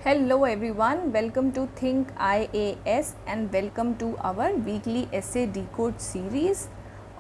Hello everyone, welcome to Think IAS and welcome to our weekly essay decode series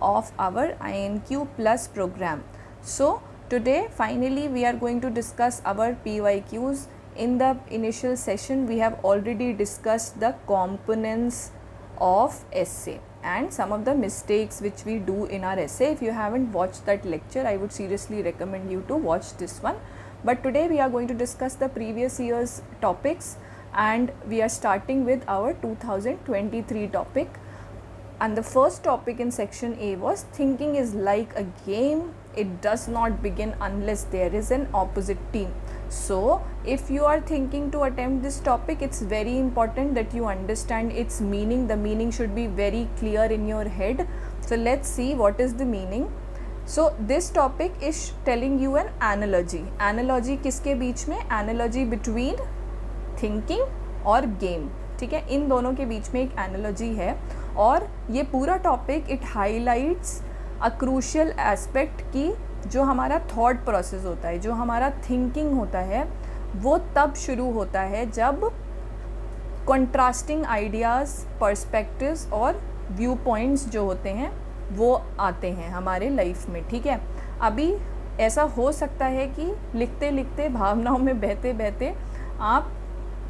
of our INQ Plus program. So today finally we are going to discuss our PYQs. In the initial session we have already discussed the components of essay and some of the mistakes which we do in our essay. If you haven't watched that lecture, I would seriously recommend you to watch this one. But today we are going to discuss the previous year's topics and we are starting with our 2023 topic. And the first topic in section A was thinking is like a game. It does not begin unless there is an opposite team. So if you are thinking to attempt this topic, it's very important that you understand its meaning. The meaning should be very clear in your head. So let's see what is the meaning. So this topic is telling you an analogy. Analogy किसके बीच में? Analogy between thinking और game. ठीक है, इन दोनों के बीच में एक analogy है और ये पूरा topic it highlights a crucial aspect की जो हमारा थॉट प्रोसेस होता है, जो हमारा थिंकिंग होता है, वो तब शुरू होता है जब कंट्रास्टिंग आइडियाज़, पर्सपेक्टिव्स और व्यू पॉइंट्स जो होते हैं वो आते हैं हमारे लाइफ में. ठीक है, अभी ऐसा हो सकता है कि लिखते लिखते, भावनाओं में बहते बहते आप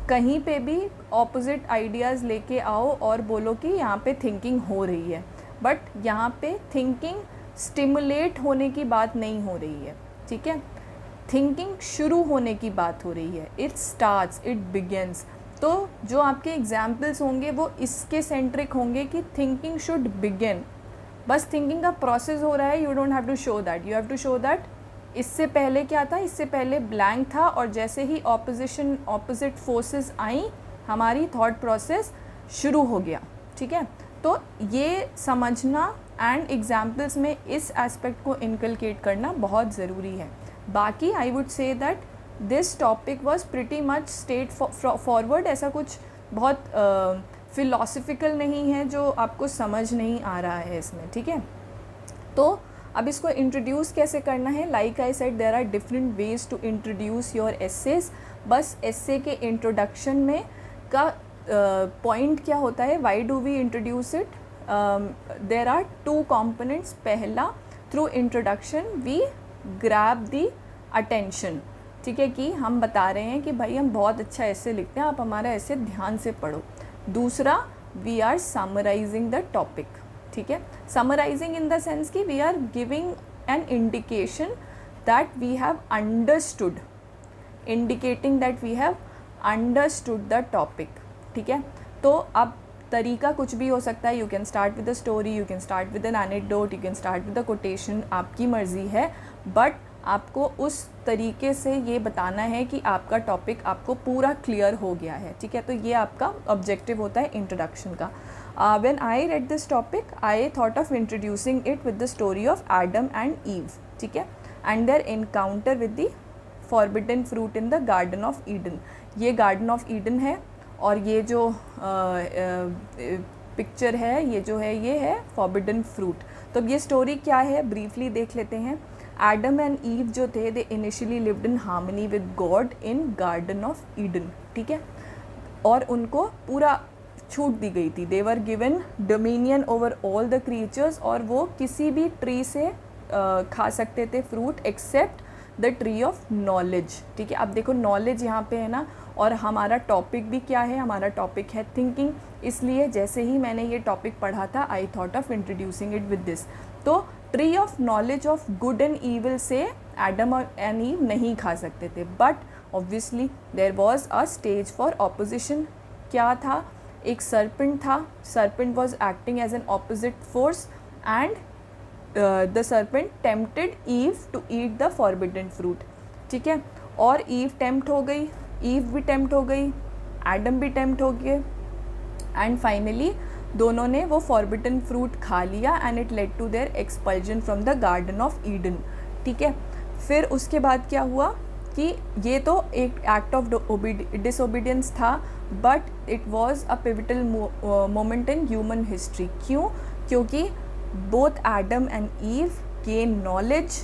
कहीं पे भी ऑपोजिट आइडियाज़ लेके आओ और बोलो कि यहाँ पे थिंकिंग हो रही है, बट यहाँ पे थिंकिंग स्टिमुलेट होने की बात नहीं हो रही है. ठीक है, थिंकिंग शुरू होने की बात हो रही है. It starts, it begins. तो जो आपके एग्जाम्पल्स होंगे वो इसके सेंट्रिक होंगे कि थिंकिंग शुड बिगिन. बस थिंकिंग का प्रोसेस हो रहा है, you don't have to show that, you have to show that इससे पहले क्या था, इससे पहले ब्लैंक था और जैसे ही ऑपोजिट फोर्सेस आई हमारी थॉट प्रोसेस शुरू हो गया. ठीक है, तो ये समझना एंड एग्जाम्पल्स में इस एस्पेक्ट को इनकलकेट करना बहुत ज़रूरी है. बाकी I would say that this topic was pretty much straight forward. ऐसा कुछ बहुत फिलॉसफिकल नहीं है जो आपको समझ नहीं आ रहा है इसमें. ठीक है, तो अब इसको इंट्रोड्यूस कैसे करना है. Like I said, there are different ways to introduce your essays. बस एसे के इंट्रोडक्शन में का पॉइंट क्या होता है, why do we introduce it. There are two components. पहला, through introduction we grab the attention. ठीक है, कि हम बता रहे हैं कि भाई हम बहुत अच्छा ऐसे लिखते हैं, आप हमारा ऐसे ध्यान से पढ़ो. दूसरा, we are summarising the topic. ठीक है, समराइजिंग इन द सेंस कि we are giving an indication that we have understood, indicating that we have understood the topic. ठीक है, तो अब तरीका कुछ भी हो सकता है. You can start with a story, you can start with N anecdote, you can start with a quotation, आपकी मर्ज़ी है. बट आपको उस तरीके से ये बताना है कि आपका टॉपिक आपको पूरा क्लियर हो गया है. ठीक है, तो ये आपका ऑब्जेक्टिव होता है इंट्रोडक्शन का. When I read this topic I thought of introducing it with the story of Adam and Eve. ठीक है, and their encounter with the forbidden fruit in the garden of Eden. ये garden of Eden है और ये जो picture है, ये जो है, ये है फॉरबिडन फ्रूट. तो अब ये स्टोरी क्या है ब्रीफली देख लेते हैं. एडम एंड ईव जो थे, they initially lived in harmony with God in garden of Eden. ठीक है, और उनको पूरा छूट दी गई थी. They were given dominion over all the creatures और वो किसी भी ट्री से खा सकते थे fruit except the tree of knowledge. ठीक है, अब देखो नॉलेज यहाँ पे है ना, और हमारा टॉपिक भी क्या है, हमारा टॉपिक है थिंकिंग. इसलिए जैसे ही मैंने ये टॉपिक पढ़ा था I thought of introducing it with this. तो tree of knowledge of good and evil से एडम एंड ईव नहीं खा सकते थे, but obviously there was a stage for opposition. क्या था, एक सर्पेंट था. Serpent was acting as an opposite force and the serpent tempted Eve to eat the forbidden fruit. ठीक है, और ईव टेम्प्ट हो गई, ईव भी टेम्प्ट हो गई, एडम भी टेम्प्ट हो गए एंड फाइनली दोनों ने वो फॉरबिडन फ्रूट खा लिया and it led to their expulsion from the garden of Eden. ठीक है, फिर उसके बाद क्या हुआ कि ये तो एक एक्ट ऑफ डिसोबीडियंस था, but it was a pivotal moment in human history. क्यों? क्योंकि both Adam and ewe gain knowledge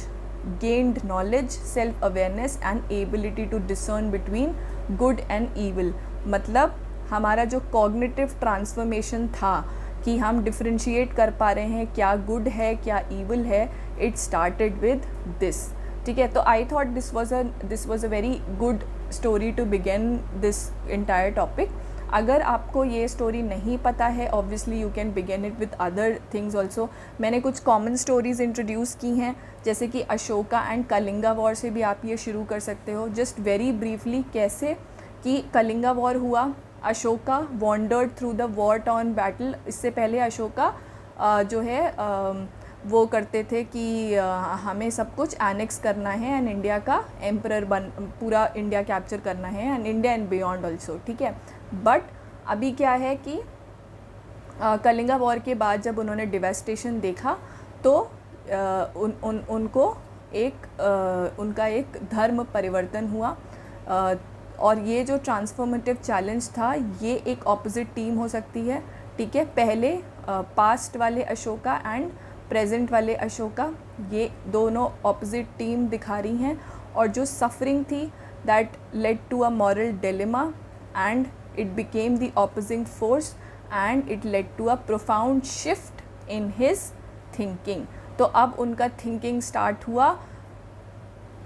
gained knowledge, self awareness and ability to discern between good and evil. मतलब हमारा जो कॉग्निटिव ट्रांसफॉर्मेशन था कि हम differentiate कर पा रहे हैं क्या गुड है क्या ईविल है, इट स्टार्टेड विद दिस. ठीक है, तो I thought this was a very good story to begin this entire topic. अगर आपको ये स्टोरी नहीं पता है, obviously you can begin it with other things also. मैंने कुछ कॉमन स्टोरीज इंट्रोड्यूस की हैं, जैसे कि अशोका एंड कलिंगा वॉर से भी आप ये शुरू कर सकते हो. जस्ट वेरी ब्रीफली कैसे कि कलिंगा वॉर हुआ, Ashoka wandered through the war torn battle. इससे पहले अशोका जो है वो करते थे कि हमें सब कुछ एनेक्स करना है एंड इंडिया का एम्परर पूरा इंडिया कैप्चर करना है and India and beyond also. ठीक है, बट अभी क्या है कि कलिंगा वॉर के बाद जब उन्होंने डिवेस्टेशन देखा तो उनको उनका एक धर्म परिवर्तन हुआ. और ये जो ट्रांसफॉर्मेटिव चैलेंज था ये एक ऑपोजिट टीम हो सकती है. ठीक है, पहले पास्ट वाले अशोका एंड प्रेजेंट वाले अशोका, ये दोनों ऑपोजिट टीम दिखा रही हैं. और जो सफरिंग थी that led to a moral dilemma and it became the opposing force and it led to a profound shift in his thinking. तो अब उनका थिंकिंग स्टार्ट हुआ,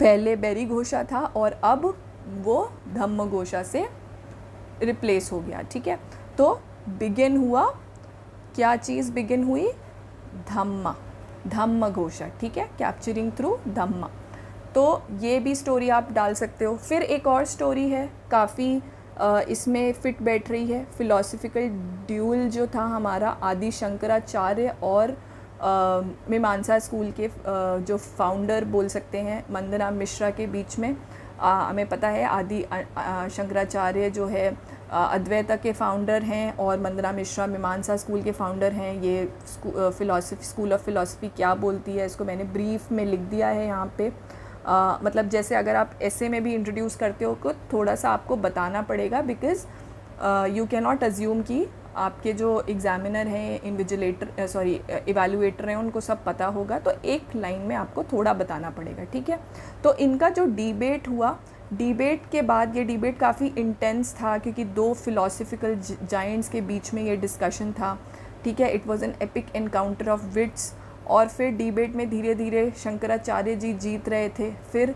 पहले बैरी घोषा था और अब वो धम्म घोषा से रिप्लेस हो गया. ठीक है, तो बिगिन हुआ, क्या चीज़ बिगिन हुई, धम्म घोषा. ठीक है, कैप्चरिंग थ्रू धम्मा. तो ये भी स्टोरी आप डाल सकते हो. फिर एक और स्टोरी है काफ़ी इसमें फिट बैठ रही है, फिलोसफिकल ड्यूल जो था हमारा आदि शंकराचार्य और मीमांसा स्कूल के जो फाउंडर बोल सकते हैं मंदना मिश्रा के बीच में. हमें पता है आदि शंकराचार्य जो है अद्वैता के फाउंडर हैं और मंदना मिश्रा मीमांसा स्कूल के फाउंडर हैं. ये स्कूल ऑफ फिलोसफी क्या बोलती है इसको मैंने ब्रीफ में लिख दिया है यहाँ पे. मतलब जैसे अगर आप ऐसे में भी इंट्रोड्यूस करते हो तो थोड़ा सा आपको बताना पड़ेगा, because you can not assume कि आपके जो एग्जामिनर हैं, इवैल्यूएटर हैं, उनको सब पता होगा. तो एक लाइन में आपको थोड़ा बताना पड़ेगा. ठीक है, तो इनका जो डिबेट हुआ, डिबेट के बाद ये डिबेट काफ़ी इंटेंस था क्योंकि दो फिलोसफिकल जायंट्स के बीच में ये डिस्कशन था. ठीक है, it was an epic encounter of wits. और फिर डिबेट में धीरे धीरे शंकराचार्य जी जीत रहे थे. फिर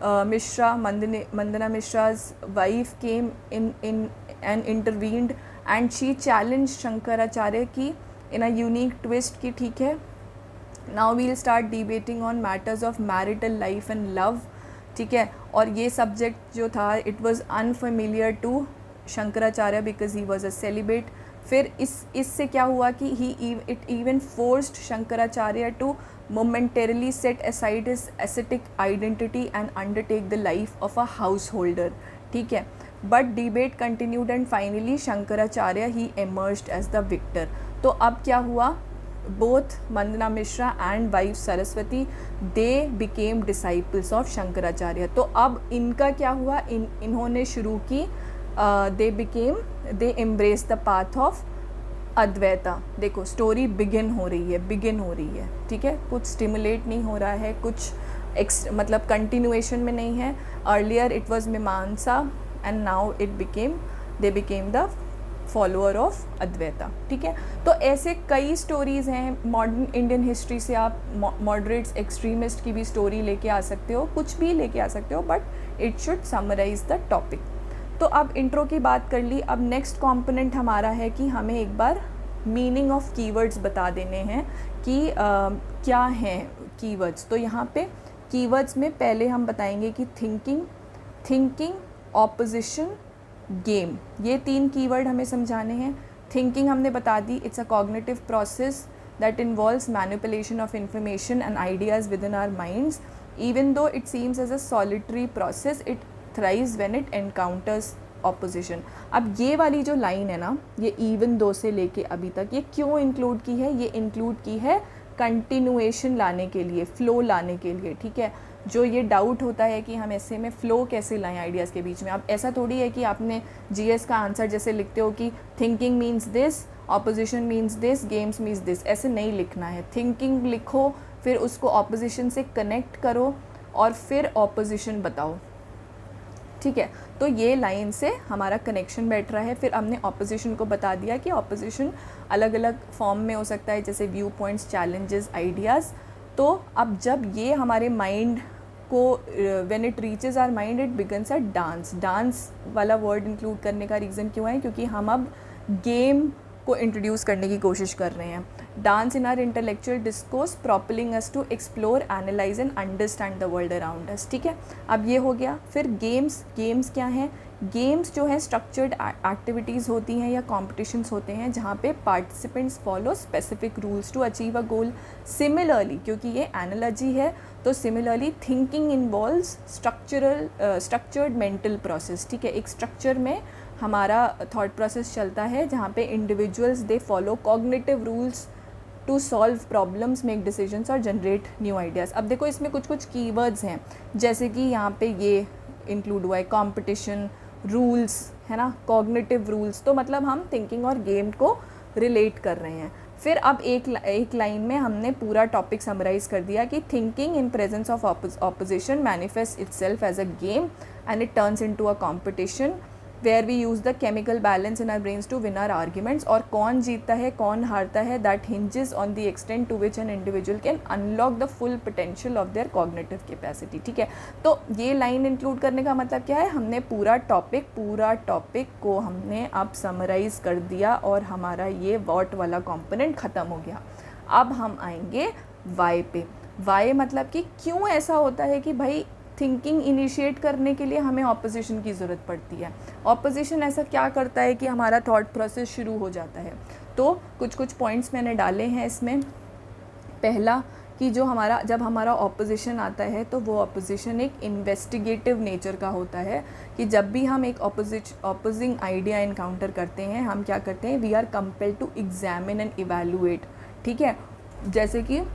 Mandana Mishra's wife came in and intervened and she challenge Shankaracharya की इन अ यूनिक ट्विस्ट की. ठीक है, now we'll start debating on matters of marital life and love. ठीक है, और ये सब्जेक्ट जो था it was unfamiliar to Shankaracharya because he was a celibate. फिर इससे क्या हुआ कि it even forced Shankaracharya to momentarily set aside his ascetic identity and undertake the life of a householder. ठीक है, but debate continued and finally Shankaracharya he emerged as the victor. तो अब क्या हुआ, both Mandhana Mishra and wife Saraswati they became disciples of Shankaracharya. तो अब इनका क्या हुआ, इन्होंने शुरू की they embraced the path of Advaita. देखो स्टोरी बिगिन हो रही है. ठीक है, कुछ स्टिमुलेट नहीं हो रहा है, कुछ मतलब कंटिन्यूएशन में नहीं है. अर्लियर इट वाज मीमांसा and now they became the follower of Advaita. ठीक है, तो ऐसे कई स्टोरीज़ हैं. मॉडर्न इंडियन हिस्ट्री से आप मॉडरेट्स एक्सट्रीमिस्ट की भी स्टोरी लेके आ सकते हो, कुछ भी लेके आ सकते हो, but it should summarise the topic. तो अब इंट्रो की बात कर ली. अब नेक्स्ट कंपोनेंट हमारा है कि हमें एक बार मीनिंग ऑफ कीवर्ड्स बता देने हैं कि क्या हैं कीवर्ड्स. तो यहाँ पे कीवर्ड्स में पहले हम बताएंगे कि थिंकिंग, ऑपोजिशन, गेम, ये 3 कीवर्ड हमें समझाने हैं. थिंकिंग हमने बता दी, it's a cognitive process that involves manipulation of information and ideas within our minds. Even though it seems as a solitary process, it thrives when it encounters opposition. अब ये वाली जो लाइन है ना, ये इवन दो से लेके अभी तक ये क्यों इंक्लूड की है, ये इंक्लूड की है कंटिन्यूएशन लाने के लिए, फ्लो लाने के लिए. ठीक है, जो ये डाउट होता है कि हम ऐसे में फ़्लो कैसे लाएं आइडियाज़ के बीच में. अब ऐसा थोड़ी है कि आपने जीएस का आंसर जैसे लिखते हो कि thinking means this, opposition means this, games means this, ऐसे नहीं लिखना है. थिंकिंग लिखो फिर उसको ऑपोजिशन से कनेक्ट करो और फिर ऑपोजिशन बताओ, ठीक है। तो ये लाइन से हमारा कनेक्शन बैठ रहा है। फिर हमने ऑपोजिशन को बता दिया कि ऑपोजिशन अलग अलग फॉर्म में हो सकता है, जैसे व्यू पॉइंट्स, चैलेंजेस, आइडियाज़। तो अब जब ये हमारे माइंड को when it reaches our mind it begins a dance. Dance वाला वर्ड इंक्लूड करने का रीज़न क्यों है, क्योंकि हम अब गेम को इंट्रोड्यूस करने की कोशिश कर रहे हैं। Dance in our intellectual discourse propelling us to explore, analyse and understand the world around us, ठीक है। अब ये हो गया। फिर गेम्स। गेम्स क्या हैं? गेम्स जो है स्ट्रक्चर्ड एक्टिविटीज़ होती हैं या कॉम्पिटिशन्स होते हैं जहाँ पे participants follow specific rules to achieve a goal. Similarly, क्योंकि ये एनालॉजी है, तो similarly thinking involves structured mental process, ठीक है। एक स्ट्रक्चर में हमारा थॉट प्रोसेस चलता है जहाँ पे individuals they follow cognitive rules to solve problems, make decisions और जनरेट न्यू आइडियाज़। अब देखो इसमें कुछ कुछ कीवर्ड्स हैं, जैसे कि यहाँ पे ये इंक्लूड हुआ है कॉम्पिटिशन, रूल्स, है ना, कॉग्निटिव रूल्स। तो मतलब हम थिंकिंग और गेम को रिलेट कर रहे हैं। फिर अब एक लाइन में हमने पूरा टॉपिक समराइज कर दिया कि thinking in presence of opposition manifest itself as a game and it turns into a competition where we use the chemical balance in our brains to win our arguments. और कौन जीतता है कौन हारता है that hinges on the extent to which an individual can unlock the full potential of their cognitive capacity, ठीक है। तो ये लाइन इंक्लूड करने का मतलब क्या है, हमने पूरा टॉपिक को हमने अब समराइज कर दिया और हमारा ये व्हाट वाला कॉम्पोनेंट ख़त्म हो गया। अब हम आएंगे वाई पे। वाई मतलब कि क्यों ऐसा होता है कि भाई थिंकिंग इनिशिएट करने के लिए हमें ऑपोजिशन की ज़रूरत पड़ती है। ऑपोजिशन ऐसा क्या करता है कि हमारा थॉट प्रोसेस शुरू हो जाता है। तो कुछ कुछ पॉइंट्स मैंने डाले हैं इसमें। पहला कि जो हमारा जब हमारा ऑपोजिशन आता है तो वो ऑपोजिशन एक इन्वेस्टिगेटिव नेचर का होता है, कि जब भी हम एक ऑपोजिंग आइडिया इनकाउंटर करते हैं हम क्या करते हैं, we are compelled to examine and evaluate, ठीक है। जैसे कि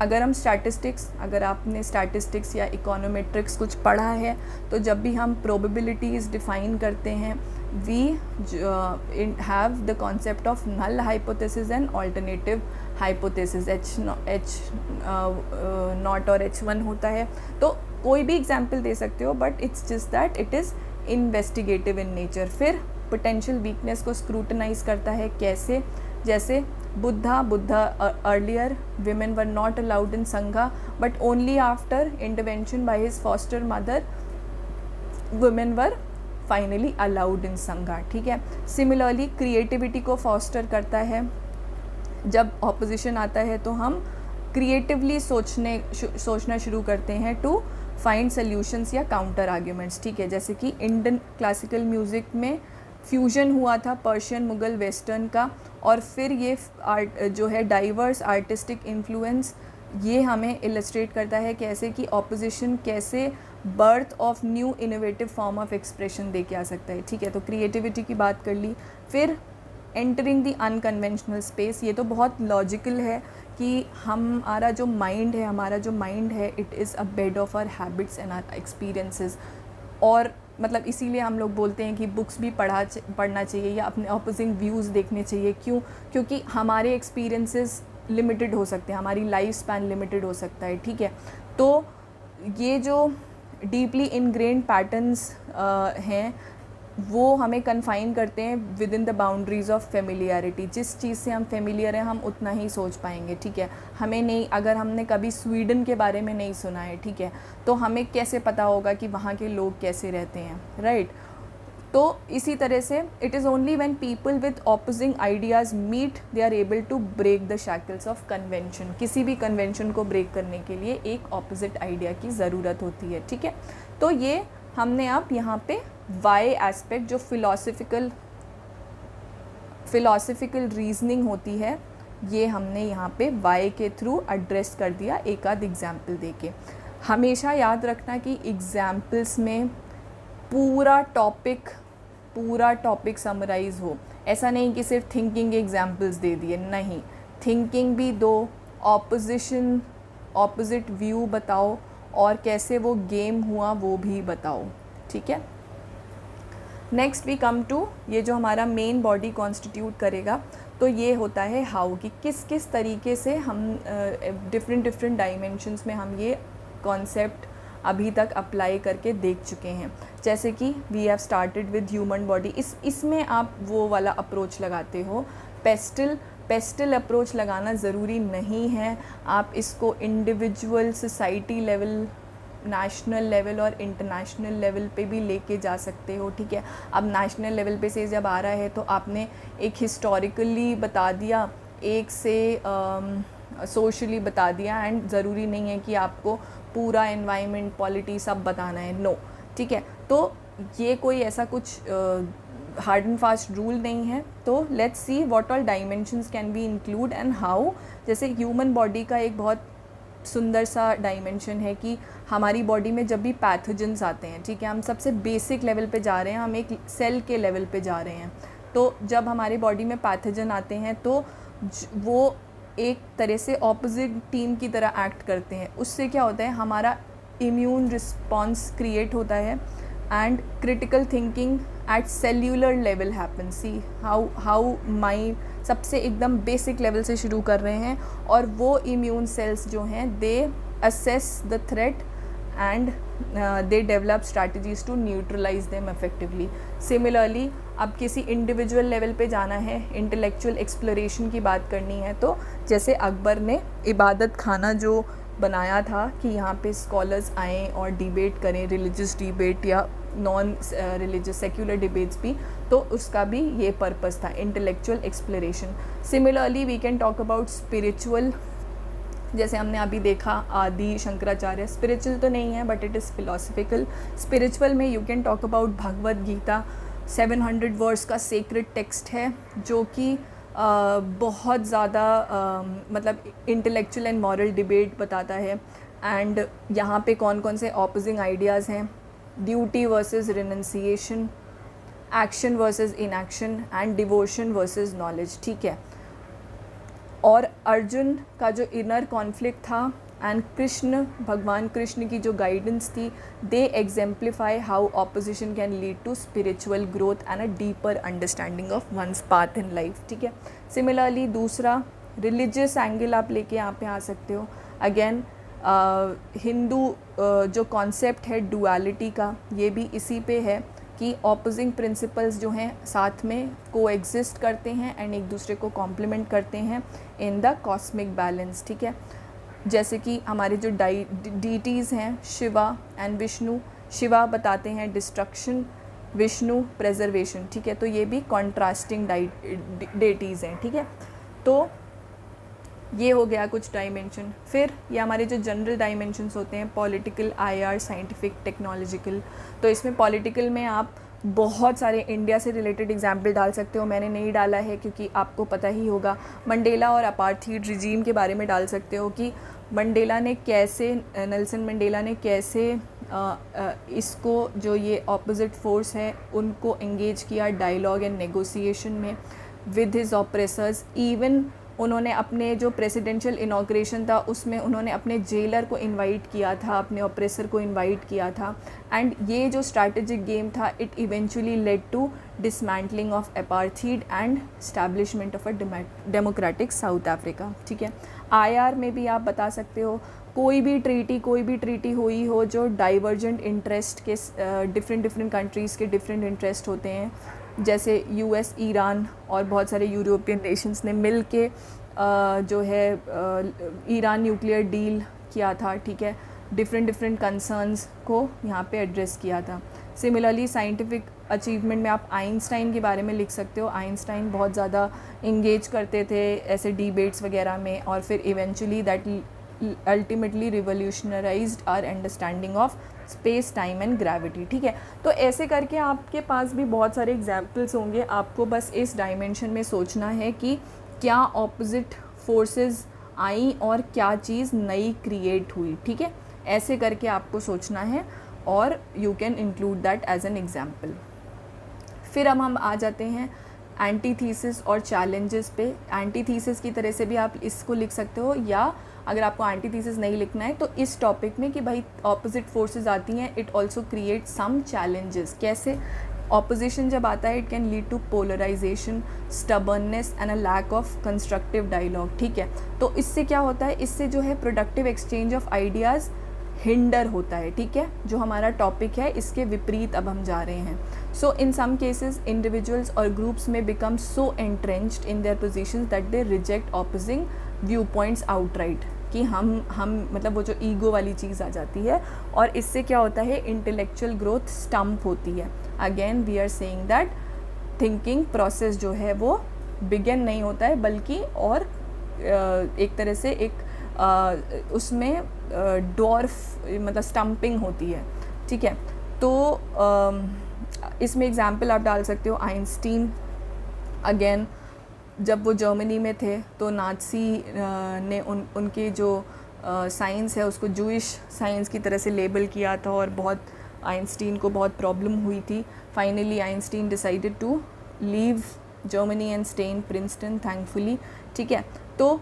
अगर हम अगर आपने स्टैटिस्टिक्स या इकोनोमेट्रिक्स कुछ पढ़ा है, तो जब भी हम प्रोबेबिलिटीज़ डिफ़ाइन करते हैं we have the concept of null hypothesis and alternative hypothesis. H not और H1 होता है। तो कोई भी एग्जाम्पल दे सकते हो, but it's just that it is investigative in nature. फिर पोटेंशियल वीकनेस को स्क्रूटनाइज करता है, कैसे, जैसे Buddha earlier women were not allowed in Sangha but only after intervention by his foster mother women were finally allowed in Sangha, ठीक है। Similarly creativity को foster करता है। जब ऑपोजिशन आता है तो हम क्रिएटिवली सोचना शुरू करते हैं टू फाइंड सॉल्यूशंस या काउंटर आर्ग्यूमेंट्स, ठीक है। जैसे कि इंडियन क्लासिकल म्यूज़िक में फ्यूजन हुआ था पर्शियन, मुग़ल, वेस्टर्न का, और फिर ये जो है डाइवर्स आर्टिस्टिक इन्फ्लुएंस, ये हमें इलस्ट्रेट करता है कैसे कि ऑपोजिशन कैसे birth of new innovative form of expression दे के आ सकता है, ठीक है। तो क्रिएटिविटी की बात कर ली। फिर एंटरिंग द अनकन्वेंशनल स्पेस, ये तो बहुत लॉजिकल है कि हमारा जो माइंड है it is a bed of our habits and our experiences. और मतलब इसीलिए हम लोग बोलते हैं कि बुक्स भी पढ़ना चाहिए या अपने ऑपोजिंग व्यूज़ देखने चाहिए। क्यों? क्योंकि हमारे एक्सपीरियंसेस लिमिटेड हो सकते हैं, हमारी लाइफ स्पैन लिमिटेड हो सकता है, ठीक है। तो ये जो डीपली इनग्रेन्ड पैटर्न्स हैं वो हमें कन्फाइन करते हैं with in the boundaries of familiarity. जिस चीज़ से हम फेमिलियर हैं हम उतना ही सोच पाएंगे, ठीक है। हमें नहीं, अगर हमने कभी स्वीडन के बारे में नहीं सुना है, ठीक है, तो हमें कैसे पता होगा कि वहाँ के लोग कैसे रहते हैं, राइट। तो इसी तरह से it is only when people with opposing ideas meet they are able to break the shackles of convention. किसी भी कन्वेंशन को ब्रेक करने के लिए एक ऑपोजिट आइडिया की ज़रूरत होती है, ठीक है। तो ये हमने अब यहाँ पे वाई एस्पेक्ट जो फिलोसफिकल रीजनिंग होती है ये हमने यहाँ पे वाई के थ्रू एड्रेस कर दिया एक आध एग्जाम्पल देके। हमेशा याद रखना कि एग्जाम्पल्स में पूरा टॉपिक समराइज़ हो। ऐसा नहीं कि सिर्फ थिंकिंग के एग्जाम्पल्स दे दिए, नहीं, थिंकिंग भी दो, ऑपोजिट व्यू बताओ और कैसे वो गेम हुआ वो भी बताओ, ठीक है। नेक्स्ट वी कम टू ये जो हमारा मेन बॉडी कॉन्स्टिट्यूट करेगा, तो ये होता है हाउ, कि किस किस तरीके से हम डिफरेंट डायमेंशंस में हम ये कॉन्सेप्ट अभी तक अप्लाई करके देख चुके हैं। जैसे कि we have started with human body, इसमें आप वो वाला अप्रोच लगाते हो, पेस्टल अप्रोच लगाना ज़रूरी नहीं है। आप इसको individual, society level, national level और इंटरनेशनल लेवल पे भी लेके जा सकते हो, ठीक है। अब नेशनल लेवल पे से जब आ रहा है तो आपने एक हिस्टोरिकली बता दिया, एक से सोशली बता दिया, एंड ज़रूरी नहीं है कि आपको पूरा एनवायरनमेंट, पॉलिटी सब बताना है, नो, ठीक है। तो ये कोई ऐसा कुछ हार्ड एंड फास्ट रूल नहीं है। तो let's see what all dimensions can be include and how. जैसे ह्यूमन बॉडी का एक बहुत सुंदर सा डायमेंशन है कि हमारी बॉडी में जब भी पैथोजेंस आते हैं, ठीक है, हम सबसे बेसिक लेवल पे जा रहे हैं, हम एक सेल के लेवल पे जा रहे हैं। तो जब हमारी बॉडी में पैथोजन आते हैं तो वो एक तरह से ऑपोजिट टीम की तरह एक्ट करते हैं। उससे क्या होता है, हमारा इम्यून रिस्पॉन्स क्रिएट होता है and critical thinking at cellular level happen. See how mind सबसे एकदम बेसिक लेवल से शुरू कर रहे हैं, और वो इम्यून सेल्स जो हैं they assess the threat and they develop strategies to neutralise them effectively. Similarly अब किसी इंडिविजुअल लेवल पे जाना है, इंटेलेक्चुअल एक्सप्लोरेशन की बात करनी है, तो जैसे अकबर ने इबादत खाना जो बनाया था कि यहाँ पे स्कॉलर्स आएँ और डिबेट करें, रिलीजियस डिबेट या नॉन रिलीजियस सेक्युलर डिबेट्स भी, तो उसका भी ये पर्पस था, intellectual exploration. Similarly we can talk about spiritual, जैसे हमने अभी देखा आदि शंकराचार्य, स्पिरिचुअल तो नहीं है but it is philosophical. Spiritual में you can talk about Bhagavad Gita, 700 verse का सेक्रेड टेक्स्ट है जो कि बहुत ज़्यादा मतलब इंटेलेक्चुअल एंड मॉरल डिबेट बताता है। एंड यहाँ पे कौन कौन से ऑपोजिंग आइडियाज़ हैं, duty versus renunciation, action versus inaction and devotion versus knowledge, ठीक है। और अर्जुन का जो इनर कॉन्फ्लिक्ट था एंड कृष्ण, भगवान कृष्ण की जो गाइडेंस थी, they exemplify how opposition can lead to spiritual growth and a deeper understanding of one's path in life, ठीक है। सिमिलरली दूसरा रिलीजियस एंगल आप लेके यहाँ पे आ सकते हो। अगेन हिंदू जो कॉन्सेप्ट है डुअलिटी का, ये भी इसी पे है कि ऑपोजिंग प्रिंसिपल्स जो हैं साथ में को एग्जिस्ट करते हैं एंड एक दूसरे को कॉम्प्लीमेंट करते हैं इन द कॉस्मिक बैलेंस, ठीक है। जैसे कि हमारे जो डीटीज़ हैं शिवा एंड विष्णु, शिवा बताते हैं डिस्ट्रक्शन, विष्णु प्रेजर्वेशन, ठीक है। तो ये भी कॉन्ट्रास्टिंग डेटीज़ हैं, ठीक है। तो ये हो गया कुछ डायमेंशन। फिर ये हमारे जो जनरल डायमेंशंस होते हैं, पॉलिटिकल, आईआर, साइंटिफिक, टेक्नोलॉजिकल। तो इसमें पॉलिटिकल में आप बहुत सारे इंडिया से रिलेटेड एग्जाम्पल डाल सकते हो, मैंने नहीं डाला है क्योंकि आपको पता ही होगा। मंडेला और अपार्थीड रिजीम के बारे में डाल सकते हो कि मंडेला ने कैसे, नेल्सन मंडेला ने कैसे इसको जो ये ऑपोजिट फोर्स है उनको एंगेज किया डायलॉग एंड नेगोशिएशन में विद हिज ऑप्रेसर्स। इवन उन्होंने अपने जो प्रेसिडेंशियल इनॉग्रेशन था उसमें उन्होंने अपने जेलर को इनवाइट किया था, अपने ऑप्रेसर को इनवाइट किया था। एंड ये जो स्ट्रैटेजिक गेम था it eventually led to dismantling of apartheid and establishment of a democratic South Africa, ठीक है। आईआर में भी आप बता सकते हो कोई भी ट्रीटी हुई हो जो डाइवर्जेंट इंटरेस्ट के डिफरेंट कंट्रीज़ के डिफरेंट इंटरेस्ट होते हैं, जैसे यूएस, ईरान और बहुत सारे यूरोपियन नेशंस ने मिल के जो है ईरान न्यूक्लियर डील किया था, ठीक है। डिफरेंट कंसर्न्स को यहाँ पे एड्रेस किया था। सिमिलरली साइंटिफिक अचीवमेंट में आप आइंस्टाइन के बारे में लिख सकते हो। आइंस्टाइन बहुत ज़्यादा इंगेज करते थे ऐसे डिबेट्स वगैरह में, और फिर eventually that ultimately revolutionised our understanding of space, time and gravity, ठीक है। तो ऐसे करके आपके पास भी बहुत सारे एग्जाम्पल्स होंगे। आपको बस इस डायमेंशन में सोचना है कि क्या ऑपोजिट फोर्सेस आई और क्या चीज़ नई क्रिएट हुई, ठीक है। ऐसे करके आपको सोचना है और you can include that as an example. फिर अब हम आ जाते हैं एंटीथीसिस और चैलेंजेस पे। एंटीथीसिस की तरह से भी आप इसको लिख सकते हो, या अगर आपको एंटीथीसिस नहीं लिखना है तो इस टॉपिक में कि भाई ऑपोजिट फोर्सेस आती हैं, it also create some challenges. कैसे? ऑपोजिशन जब आता है it can lead to polarisation, stubbornness and a lack of constructive dialogue, ठीक है। तो इससे क्या होता है, इससे जो है productive exchange of ideas hinder होता है, ठीक है। जो हमारा टॉपिक है इसके विपरीत अब हम जा रहे हैं। सो इन सम केसेस इंडिविजुअल्स और ग्रुप्स में become so entrenched in their positions that they reject opposing view points outright, कि हम मतलब वो जो ईगो वाली चीज़ आ जाती है, और इससे क्या होता है, इंटेलेक्चुअल ग्रोथ स्टम्प होती है। Again we are saying that thinking process जो है वो बिगिन नहीं होता है, बल्कि और एक तरह से एक उसमें डॉर्फ मतलब स्टम्पिंग होती है, ठीक है। तो इसमें एग्जाम्पल आप डाल सकते हो आइंस्टीन। अगेन जब वो जर्मनी में थे तो नाज़ी ने उनके जो साइंस है उसको जूइश साइंस की तरह से लेबल किया था, और बहुत आइंस्टीन को बहुत प्रॉब्लम हुई थी। Finally Einstein decided to leave Germany and stay in Princeton thankfully, ठीक है। तो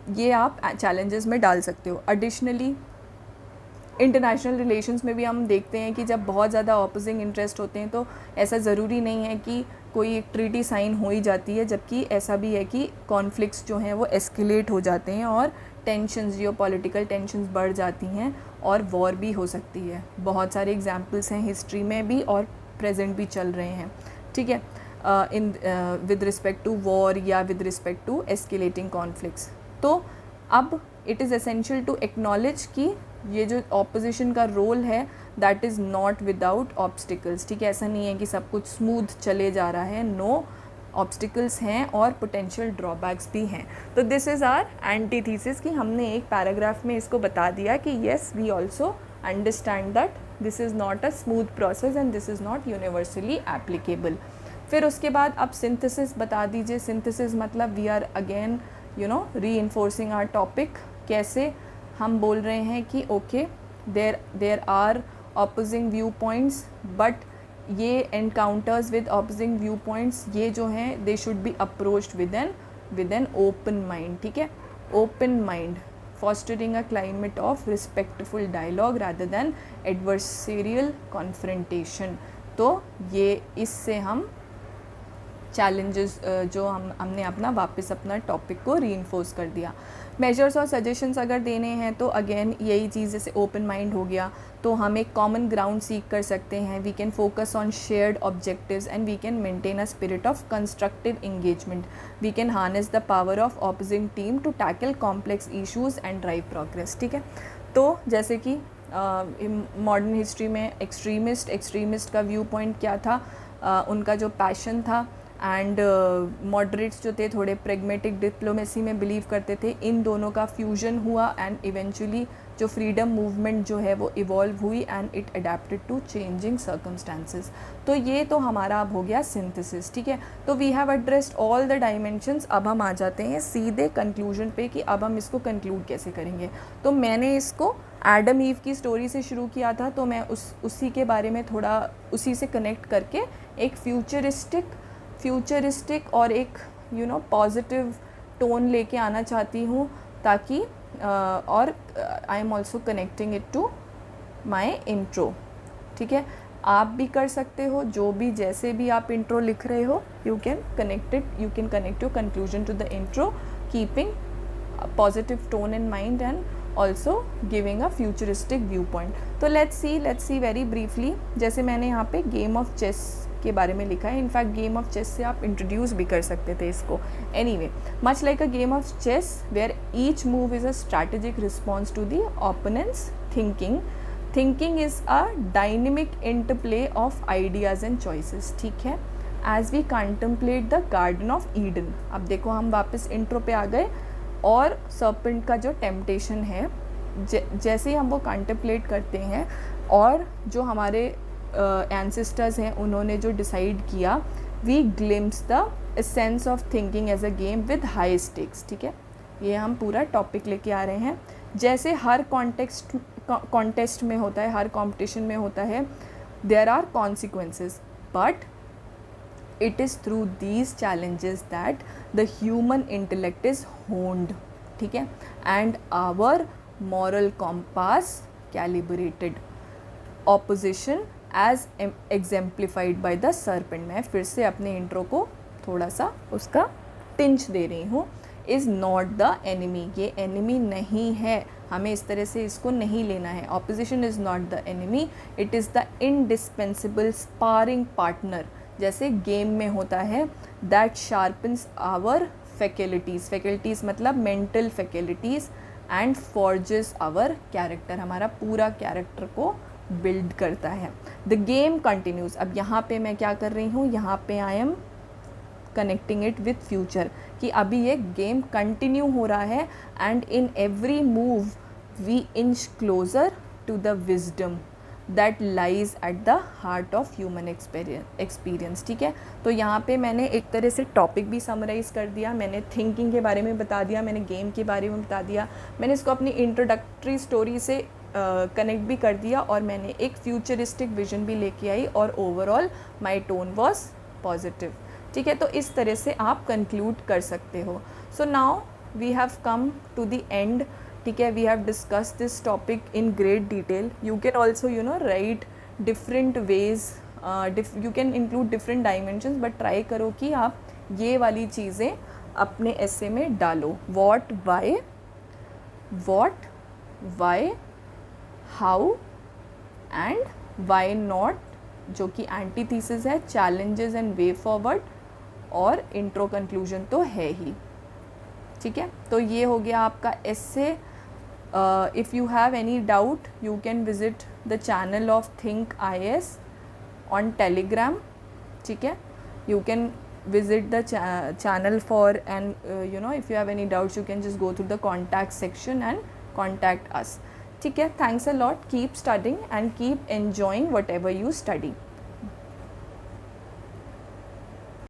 ये आप चैलेंजेस में डाल सकते हो। एडिशनली इंटरनेशनल रिलेशंस में भी हम देखते हैं कि जब बहुत ज़्यादा ऑपोजिंग इंटरेस्ट होते हैं तो ऐसा ज़रूरी नहीं है कि कोई एक ट्रीटी साइन हो ही जाती है, जबकि ऐसा भी है कि कॉन्फ्लिक्ट्स जो हैं वो एस्केलेट हो जाते हैं और टेंशन्स, जियोपॉलिटिकल टेंशन्स बढ़ जाती हैं और वॉर भी हो सकती है। बहुत सारे एग्जांपल्स हैं हिस्ट्री में भी और प्रेजेंट भी चल रहे हैं, ठीक है, in with respect to war या with respect to escalating conflicts. तो अब it is essential to acknowledge कि ये जो ऑपोजिशन का रोल है that is not without obstacles, ठीक है। ऐसा नहीं है कि सब कुछ स्मूथ चले जा रहा है, नो, ऑब्स्टिकल्स हैं और पोटेंशियल ड्रॉबैक्स भी हैं। तो दिस इज़ आर एंटीथीसिस कि हमने एक पैराग्राफ में इसको बता दिया कि yes we also understand that this is not a smooth process and this is not universally applicable. फिर उसके बाद अब सिंथेसिस बता दीजिए। सिंथेसिस मतलब we are again reinforcing our topic. कैसे हम बोल रहे हैं कि okay there are opposing view points, but ये encounters with opposing view points ये जो हैं they should be approached with an open mind, ठीक है। Open mind, fostering a climate of respectful dialogue rather than adversarial confrontation। तो ये इससे हम चैलेंजेस जो हमने अपना वापस अपना टॉपिक को रीइंफोर्स कर दिया। मेजर्स और सजेशंस अगर देने हैं तो अगेन यही चीज़, जैसे ओपन माइंड हो गया तो हम एक कॉमन ग्राउंड सीख कर सकते हैं। We can focus on shared objectives and we can maintain a spirit of constructive engagement. We can harness the power of opposing team to tackle complex issues and drive progress, ठीक है। तो जैसे कि modern history में extremist का view point क्या था, उनका जो पैशन था, एंड मॉडरेट्स जो थे थोड़े प्रेगमेटिक डिप्लोमेसी में बिलीव करते थे। इन दोनों का फ्यूजन हुआ एंड इवेंचुअली जो फ्रीडम मूवमेंट जो है वो इवॉल्व हुई and it adapted to changing circumstances. तो ये तो हमारा अब हो गया सिंथेसिस, ठीक है। तो we have addressed all the dimensions. अब हम आ जाते हैं सीधे कंक्लूजन पे कि अब हम इसको कंक्लूड कैसे करेंगे। तो मैंने इसको एडम ईव की स्टोरी से शुरू किया था, तो मैं उसी के बारे में थोड़ा उसी से कनेक्ट करके एक फ्यूचरिस्टिक और एक पॉजिटिव टोन लेके आना चाहती हूँ, ताकि और I am also connecting it to my intro, ठीक है। आप भी कर सकते हो, जो भी जैसे भी आप इंट्रो लिख रहे हो you can connect your conclusion to the intro, keeping positive tone in mind and also giving a futuristic view point. तो लेट्स सी वेरी ब्रीफली, जैसे मैंने यहाँ पे गेम ऑफ चेस के बारे में लिखा है। इनफैक्ट गेम ऑफ चेस से आप इंट्रोड्यूस भी कर सकते थे इसको। Anyway, much like a game of chess where each move is a strategic response to the opponent's thinking is a dynamic interplay of ideas and choices, ठीक है। As we contemplate the garden of Eden. अब देखो हम वापस intro पे आ गए, और serpent का जो टेम्पटेशन है, जैसे ही हम वो कंटेम्पलेट करते हैं और जो हमारे एंसेस्टर्स हैं उन्होंने जो डिसाइड किया, we glimpse the essence of thinking as a game with high stakes, ठीक है। ये हम पूरा टॉपिक लेके आ रहे हैं। जैसे हर कॉन्टेस्ट में होता है, हर कॉम्पिटिशन में होता है, there are consequences, but it is through these challenges that the human intellect is honed, ठीक है, and our moral compass calibrated. Opposition as exemplified by the serpent. मैं फिर से अपने इंट्रो को थोड़ा सा उसका टिंच दे रही हूँ। इज़ नॉट द एनिमी, ये एनिमी नहीं है, हमें इस तरह से इसको नहीं लेना है। Opposition is not the enemy, it is the indispensable sparring partner, जैसे गेम में होता है, that sharpens our faculties, faculties मतलब mental faculties, and forges our character, हमारा पूरा कैरेक्टर को बिल्ड करता है। द गेम कंटिन्यूज़, अब यहाँ पे मैं क्या कर रही हूँ, यहाँ पे I am connecting it with future, कि अभी ये गेम कंटिन्यू हो रहा है, and in every move we inch closer to the wisdom that lies at the heart of human experience. ठीक है, तो यहाँ पे मैंने एक तरह से टॉपिक भी समराइज़ कर दिया, मैंने थिंकिंग के बारे में बता दिया, मैंने गेम के बारे में बता दिया, मैंने इसको अपनी इंट्रोडक्टरी स्टोरी से कनेक्ट भी कर दिया, और मैंने एक फ्यूचरिस्टिक विजन भी लेके आई, और overall my tone was positive. ठीक है, तो इस तरह से आप कंक्लूड कर सकते हो। So now we have come to the end. ठीक है, we have discuss this topic in great detail. You can also write different ways, you can include different dimensions, but try करो कि आप ये वाली चीज़ें अपने एसे में डालो। What, why, how and why not, जो कि एंटीथीसिस है, चैलेंजेस एंड वे फॉरवर्ड, और इंट्रो कंक्लूजन तो है ही। ठीक है, तो ये हो गया आपका essay. If you have any doubt you can visit the channel of think IAS on Telegram. ठीक है, you can visit the channel for, and if you have any doubts you can just go to the contact section and contact us. ठीक है, thanks a lot, keep studying and keep enjoying whatever you study.